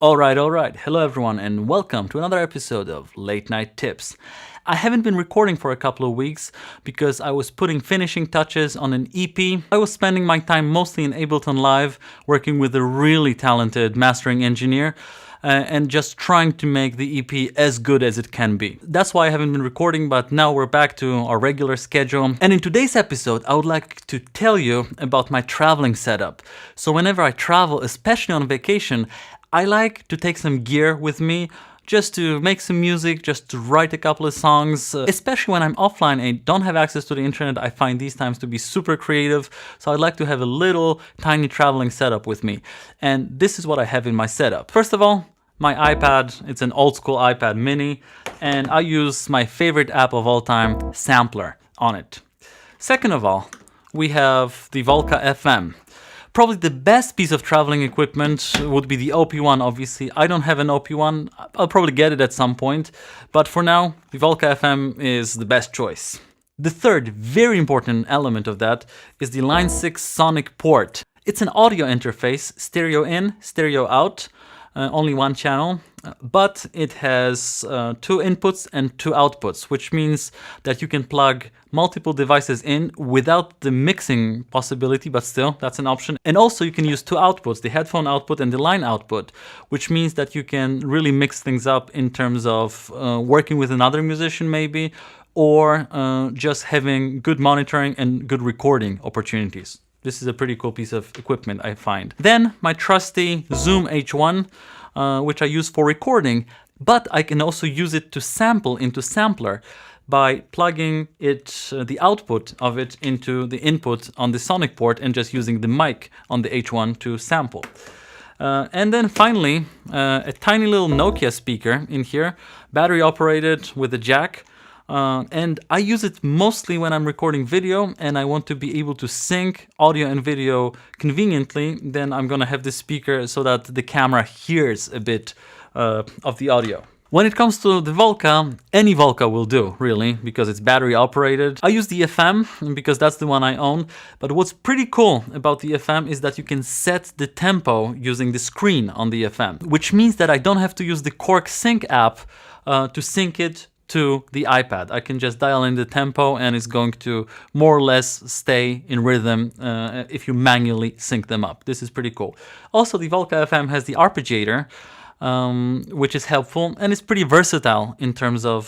Alright. Hello everyone and welcome to another episode of Late Night Tips. I haven't been recording for a couple of weeks because I was putting finishing touches on an EP. I was spending my time mostly in Ableton Live, working with a really talented mastering engineer and just trying to make the EP as good as it can be. That's why I haven't been recording, but now we're back to our regular schedule. And in today's episode, I would like to tell you about my traveling setup. So whenever I travel, especially on vacation, I like to take some gear with me just to make some music, just to write a couple of songs. Especially when I'm offline and don't have access to the internet, I find these times to be super creative. So I'd like to have a little tiny traveling setup with me. And this is what I have in my setup. First of all, my iPad. It's an old school iPad mini. And I use my favorite app of all time, Samplr, on it. Second of all, we have the Volca FM. Probably the best piece of traveling equipment would be the OP1, obviously. I don't have an OP1. I'll probably get it at some point. But for now, the Volca FM is the best choice. The third very important element of that is the Line 6 Sonic port. It's an audio interface, stereo in, stereo out, only one channel. But it has 2 inputs and 2 outputs, which means that you can plug multiple devices in without the mixing possibility, but still, that's an option. And also you can use 2 outputs, the headphone output and the line output, which means that you can really mix things up in terms of working with another musician maybe, or just having good monitoring and good recording opportunities. This is a pretty cool piece of equipment, I find. Then my trusty Zoom H1, which I use for recording, but I can also use it to sample into Samplr by plugging it, the output of it into the input on the Sonic port and just using the mic on the H1 to sample. And then finally, a tiny little Nokia speaker in here, battery operated with a jack. And I use it mostly when I'm recording video and I want to be able to sync audio and video conveniently. Then I'm gonna have this speaker so that the camera hears a bit of the audio. When it comes to the Volca, any Volca will do, really, because it's battery operated. I use the FM because that's the one I own. But what's pretty cool about the FM is that you can set the tempo using the screen on the FM, which means that I don't have to use the Korg Sync app to sync it to the iPad. I can just dial in the tempo and it's going to more or less stay in rhythm if you manually sync them up. This is pretty cool. Also, the Volca FM has the arpeggiator, which is helpful and it's pretty versatile in terms of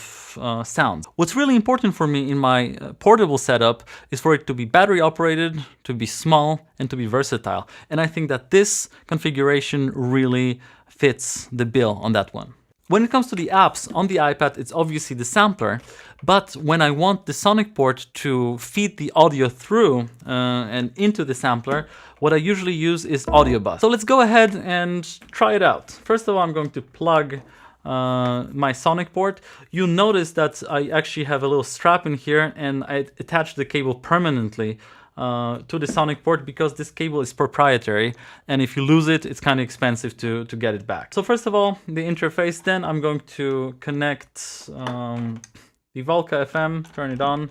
sound. What's really important for me in my portable setup is for it to be battery operated, to be small, and to be versatile. And I think that this configuration really fits the bill on that one. When it comes to the apps on the iPad, it's obviously the Samplr, but when I want the Sonic port to feed the audio through and into the Samplr, what I usually use is AudioBus. So let's go ahead and try it out. First of all, I'm going to plug my Sonic port. You'll notice that I actually have a little strap in here and I attached the cable permanently to the Sonic port because this cable is proprietary and if you lose it, it's kind of expensive to get it back. So first of all, the interface, then I'm going to connect the Volca FM, turn it on,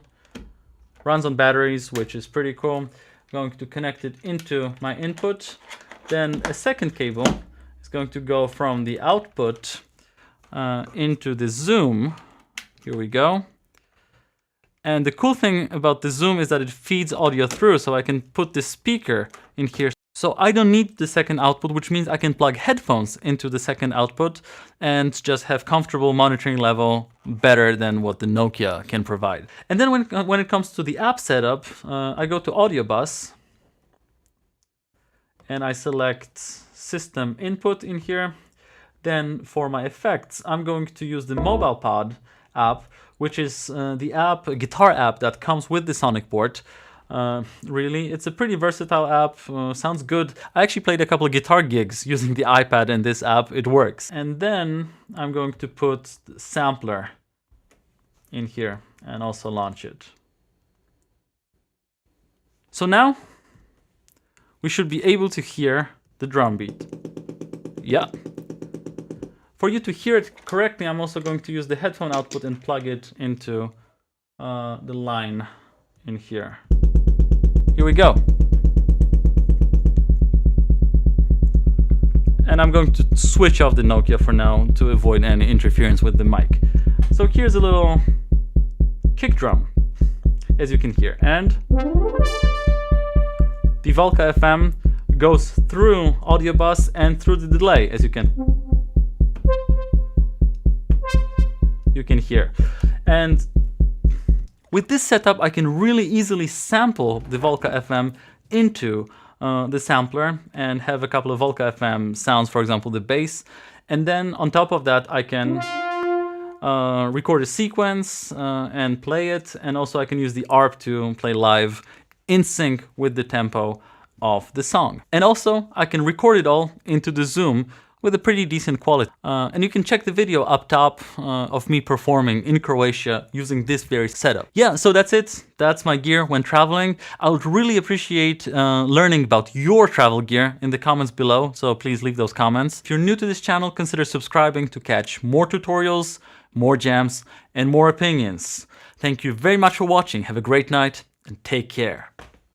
runs on batteries, which is pretty cool. I'm going to connect it into my input. Then a second cable is going to go from the output into the Zoom. Here we go. And the cool thing about the Zoom is that it feeds audio through, so I can put the speaker in here. So I don't need the second output, which means I can plug headphones into the second output and just have comfortable monitoring level better than what the Nokia can provide. And then when it comes to the app setup, I go to AudioBus and I select System Input in here. Then for my effects, I'm going to use the MobilePod app, which is the app, a guitar app that comes with the Sonic port. Really, it's a pretty versatile app, sounds good. I actually played a couple of guitar gigs using the iPad and this app, it works. And then I'm going to put the Samplr in here and also launch it. So now we should be able to hear the drum beat. Yeah. For you to hear it correctly, I'm also going to use the headphone output and plug it into the line in here. Here we go. And I'm going to switch off the Nokia for now to avoid any interference with the mic. So here's a little kick drum, as you can hear. And the Volca FM goes through audio bus and through the delay, as you can hear. And with this setup, I can really easily sample the Volca FM into the sampler and have a couple of Volca FM sounds, for example, the bass. And then on top of that, I can record a sequence and play it. And also I can use the ARP to play live in sync with the tempo of the song. And also I can record it all into the Zoom with a pretty decent quality. And you can check the video up top of me performing in Croatia using this very setup. Yeah, so that's it. That's my gear when traveling. I would really appreciate learning about your travel gear in the comments below, so please leave those comments. If you're new to this channel, consider subscribing to catch more tutorials, more jams, and more opinions. Thank you very much for watching. Have a great night and take care.